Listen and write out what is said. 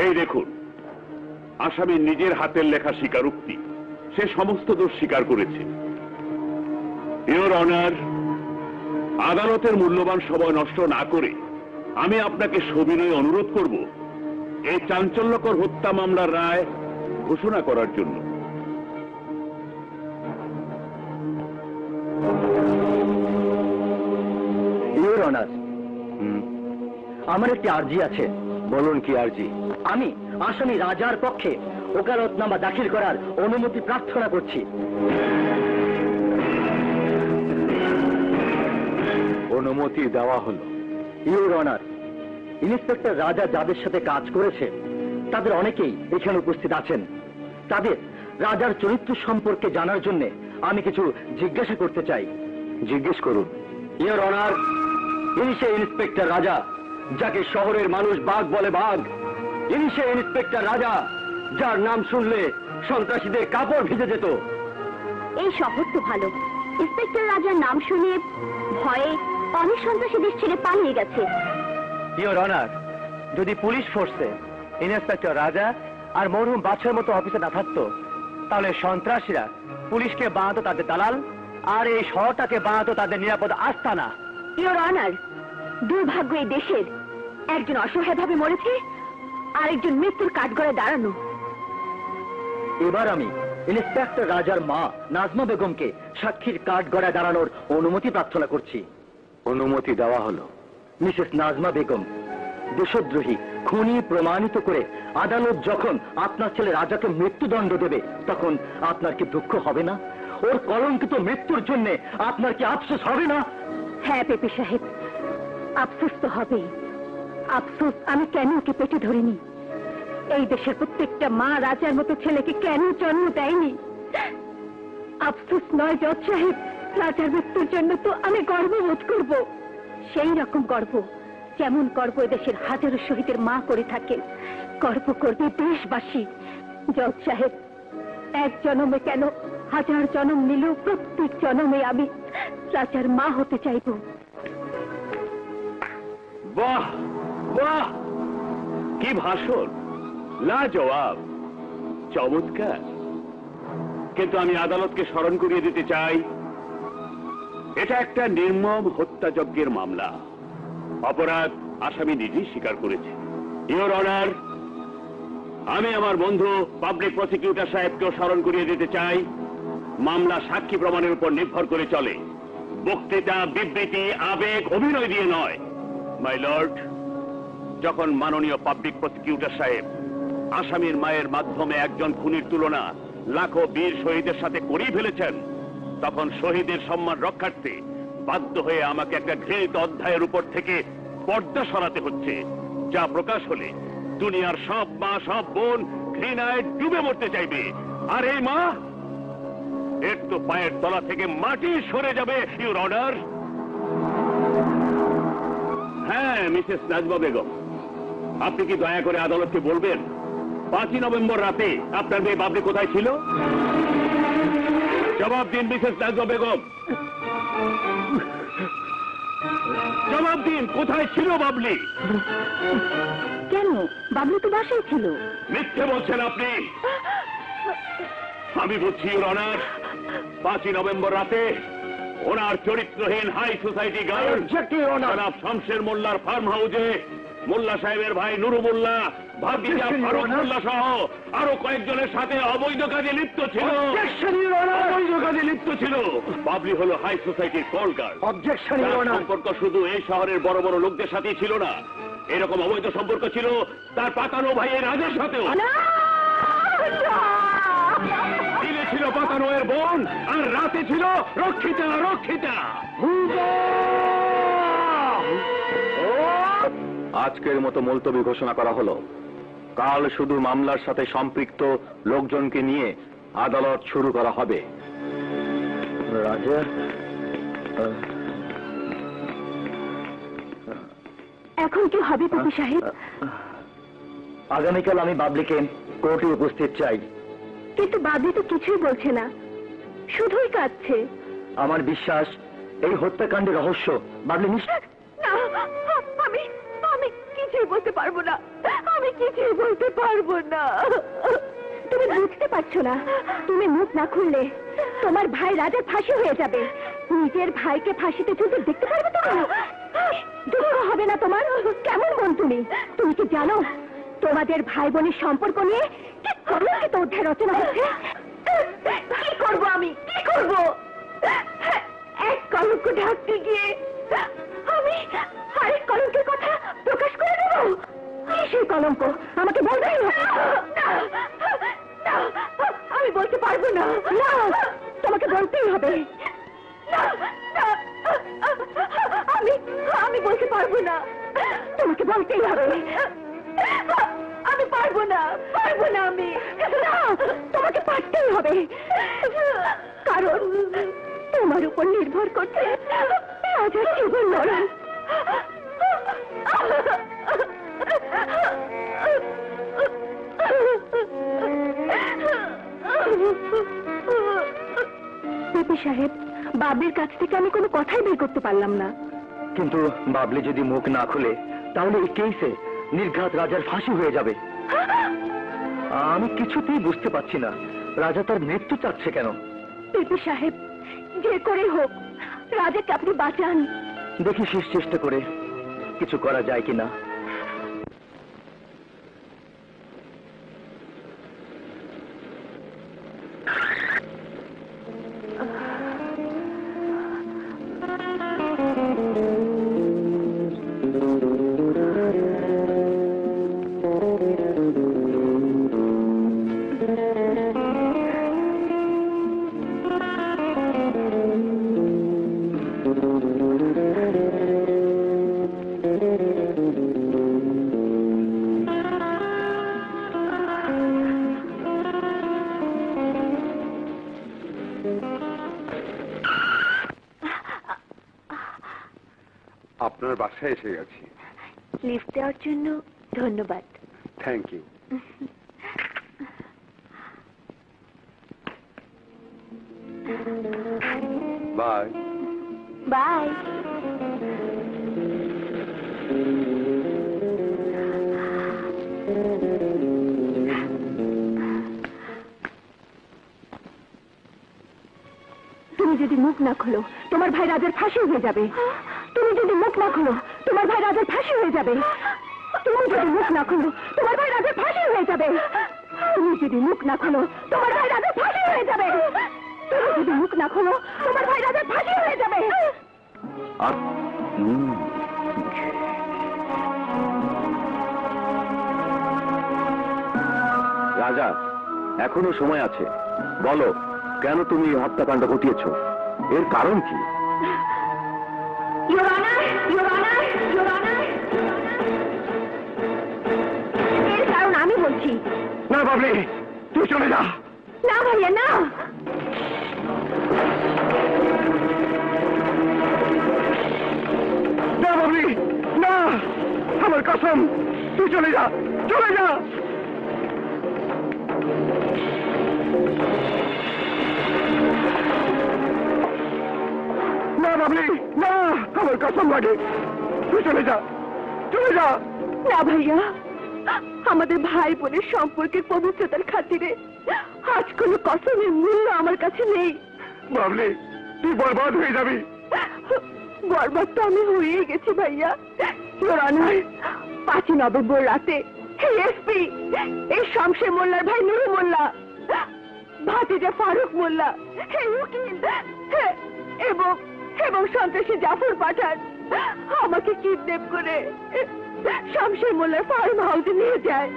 এই দেখুন, আসামি নিজের হাতের লেখা স্বীকারোক্তি, সে সমস্ত দোষ স্বীকার করেছে। ইওর অনার, আদালতের মূল্যবান সময় নষ্ট না করে আমি আপনাকে সবিনয়ে অনুরোধ করব এই চাঞ্চল্যকর হত্যা মামলার রায় ঘোষণা করার জন্য। ইওর অনার, আমার একটি আর্জি আছে। বলুন, কি আর্জি? আমি আসামি রাজার পক্ষে ওকালতনামা দাখিল করার অনুমতি প্রার্থনা করছি। অনুমতি দেওয়া হলো। ইওর অনার, ইন্সপেক্টর রাজা যাদের সাথে কাজ করেছে তাদের অনেকেই এখানে উপস্থিত আছেন। তাদের রাজার চরিত্র সম্পর্কে জানার জন্য আমি কিছু জিজ্ঞাসা করতে চাই। জিজ্ঞেস করুন। ইওর অনার, ইনি সেই ইন্সপেক্টর রাজা যাকে শহরের মানুষ বাঘ বলে বাঘ। ইনি সেই ইন্সপেক্টর রাজা যার নাম শুনলে সন্ত্রাসীদের কাপড় ভিজে যেত। এই শহর তো ভালো, ইন্সপেক্টর রাজার নাম শুনে ভয়ে অনেক সন্ত্রাসী দেশ ছেড়ে পালিয়ে গেছে। ইওর অনার, যদি পুলিশ ফোর্সে ইন্সপেক্টর রাজা আর মরহুম বাদশার মতো অফিসার না থাকতো, তাহলে সন্ত্রাসীরা পুলিশকে বানাতো তাদের দালাল, আর এই শহরটাকে বানাতো তাদের নিরাপদ আস্তানা। ইওর অনার, দুর্ভাগ্য এই দেশের, একজন অসহায়ভাবে মরেছে আর একজন মৃত্যুর কাঠগড়ায় দাঁড়ানো। এবার আমি ইন্সপেক্টর রাজার মা নাজমা বেগমকে সাক্ষীর কাঠগড়ায় দাঁড়ানোর অনুমতি প্রার্থনা করছি। অনুমতি দেওয়া হলো। মিসেস নাজমা বেগম, দেশদ্রোহী খুনি প্রমাণিত করে আদালত যখন আপনার ছেলে রাজাকে মৃত্যুদণ্ড দেবে, তখন আপনার কি দুঃখ হবে না? ওর কলঙ্কিত মৃত্যুর জন্য আপনার কি আফসোস হবে না? হ্যাঁ পেপি সাহেব, আফসোস তো হবেই। আফসোস আমি কেন ওকে পেটে ধরিনি, এই দেশের প্রত্যেকটা মা রাজার মতো ছেলেকে কেন জন্ম দেয়নি। আফসোস নয় জজ সাহেব, রাজার মৃত্যুর জন্য তো আমি গর্ববোধ করব, সেই রকম গর্ব যেমন গর্ব দেশের হাজারো শহীদের মা করে থাকেন, গর্ব করবে দেশবাসী। জজ সাহেব, এক জন্মে কেন, হাজার জন্ম নিলেও প্রত্যেক জন্মে আমি রাজার মা হতে চাইব। বাহ বাহ, কি ভাষণ, লাজবাব, চমৎকার। কিন্তু আমি আদালতকে স্মরণ করিয়ে দিতে চাই, এটা একটা নির্মম হত্যাযজ্ঞের মামলা। অপরাধ আসামি নিজেই স্বীকার করেছে। ইওর অনার, আমি আমার বন্ধু পাবলিক প্রসিকিউটর সাহেবকেও স্মরণ করিয়ে দিতে চাই, মামলা সাক্ষী প্রমাণের উপর নির্ভর করে চলে, বক্তৃতা, বিবৃতি, আবেগ, অভিনয় দিয়ে নয়। মাই লর্ড, যখন মাননীয় পাবলিক প্রসিকিউটর সাহেব আসামির মায়ের মাধ্যমে একজন খুনির তুলনা লাখো বীর শহীদের সাথে করেই ফেলেছেন, তখন শহীদের সম্মান রক্ষার্থে বাধ্য হয়ে আমাকে একটা ঘৃণিত অধ্যায়ের উপর থেকে পর্দা সরাতে হচ্ছে, যা প্রকাশ হলে দুনিয়ার সব মা, সব বোন ঘৃণায় ডুবে মরতে চাইবে। আর এই মা, এর তো পায়ের তলা থেকে মাটি সরে যাবে। Your order. হ্যাঁ মিসেস নাজমা বেগম, আপনি কি দয়া করে আদালতকে বলবেন 5ই নভেম্বর রাতে আপনার মেয়ে বাবলি কোথায় ছিল? জবাব দিন মিসেস নাজমা বেগম, জবাব দিন, কোথায় ছিল বাবলি? কেন, বাবলু তো বাসায় ছিল। মিথ্যে বলছেন আপনি। আমি বলছি ইওর অনার, 5ই নভেম্বর রাতে ওনার চরিত্রহীন হাই সোসাইটি গার্ল জনাব শামশের মোল্লার ফার্ম হাউসে মোল্লা সাহেবের ভাই নুরু মোল্লা, ভাতিজা ফারুক মোল্লা সহ আরো কয়েকজনের সাথে অবৈধ কাজে লিপ্ত ছিল। অবৈধ কাজে লিপ্ত ছিল। বাবলি হলো হাই সোসাইটির কল গার্ল। সম্পর্ক শুধু এই শহরের বড় বড় লোকদের সাথেই ছিল না, এরকম অবৈধ সম্পর্ক ছিল তার পাকানো ভাইয়ের রাজের সাথেও। দিনে ছিল পাকানো এর বোন, আর রাতে ছিল রক্ষিতা। রক্ষিতা আজকের মতো মুলতবি ঘোষণা করা হলো। কাল শুধু মামলার সাথে সম্পৃক্ত লোকজনকে নিয়ে আদালত শুরু করা হবে। রাজা, এখন কি হবে কবি সাহেব? আগামীকাল আমি বাবলিকে কোর্টে উপস্থিত চাই। কিন্তু বাবলি তো কিছুই বলছে না, শুধুই কাঁদছে। আমার বিশ্বাস এই হত্যাকাণ্ডের রহস্য বাবলি নিশ্চয়। না, আমি কিছুই কিছুই বলতে পারবো না, আমি কিছুই বলতে পারবো না। তুমি বুঝতে পারছো না, তুমি মুখ না খুললে তোমার ভাই রাজার ফাঁসি হয়ে যাবে। নিজের ভাইকে ফাঁসিতে ঝুলতে দেখতে পারবে তুমি? দুঃখ হবে না তোমার? কেমন মন তুমি? তুমি কি জানো তোমাদের ভাই বোনের সম্পর্ক নিয়ে কি কলঙ্কিত অধ্যায় রচনা হচ্ছে? কি করবো আমি, কি করবো? এক কলঙ্ক ঢাকতে গিয়ে আমি আরেক কলঙ্কের কথা প্রকাশ করে দেব। কি সেই কলঙ্ক আমাকে বলবেই হবে। আমি বলতে পারবো না। না, তোমাকে বলতেই হবে। আমি আমি বলতে পারবো না, তোমাকে বলতেই হবে। আমি পারবো না, পারবো না আমি। না, তোমাকে পারতেই হবে, কারণ তোমার উপর নির্ভর করছে রাজার জীবন মরণ। পিপি সাহেব, বাবলির কাছ থেকে আমি কোনো কথাই বের করতে পারলাম না। কিন্তু বাবলি যদি মুখ না খুলে তাহলে এই কেসে নির্ঘাত রাজার ফাঁসি হয়ে যাবে। আমি কিছুতেই বুঝতে পারছি না রাজা তার মৃত্যু চাচ্ছে কেন। পিপি সাহেব, যে করে হোক রাজাকে আপনি বাঁচান। দেখি শেষ চেষ্টা করে কিছু করা যায় কিনা। আপনার বাসায় এসে গেছি। লিফট দেওয়ার জন্য ধন্যবাদ। Thank you. Bye bye. তুমি যদি মুখ না খোলো তোমার ভাই রাজার ফাঁসি হয়ে যাবে। তুমি যদি মুখ না খোলো তোমার ভাই রাজার ফাঁসি হয়ে যাবে। তুমি যদি মুখ না খোলো তোমার ভাই রাজার ফাঁসি হয়ে যাবে। তুমি যদি মুখ না খোলো তোমার ভাই রাজার ফাঁসি হয়ে যাবে। তুমি যদি মুখ না খোলো তোমার ভাই রাজার ফাঁসি হয়ে যাবে। আর রাজা, এখনো সময় আছে, বলো কেন তুমি হত্যাকাণ্ড ঘটিয়েছ, এর কারণ কি? Your Honor, Your Honor, Your Honor. এর কারণ আমি বলছি। না বাবলি, তুই চলে যা। না ভাইয়া, না। না বাবলি, না, আমার কসম, তুই চলে যা, চলে যা। না বাবলি, না, আমার কসম লাগে, তুই চলে যা, চলে যা। না ভাইয়া, আমাদের ভাই বোনের সম্পর্কের পবিত্রতার খাতিরে আজ কোনো কসমের মূল্য আমার কাছে নেই। বাবলি, তুই বরবাদ হয়ে যাবি। বরবাদ তো আমি হয়েই গেছি ভাইয়া। Your Honor, 5 নভেম্বর রাতে এই এসপি, এই শামশের মোল্লার ভাই নুরু মোল্লা, ভাতিজা ফারুক মোল্লা, এই উকিল এবং সন্ত্রাসী জাফর পাঠান আমাকে কিডন্যাপ করে শামশের মোল্লার ফার্ম হাউসে নিয়ে যায়।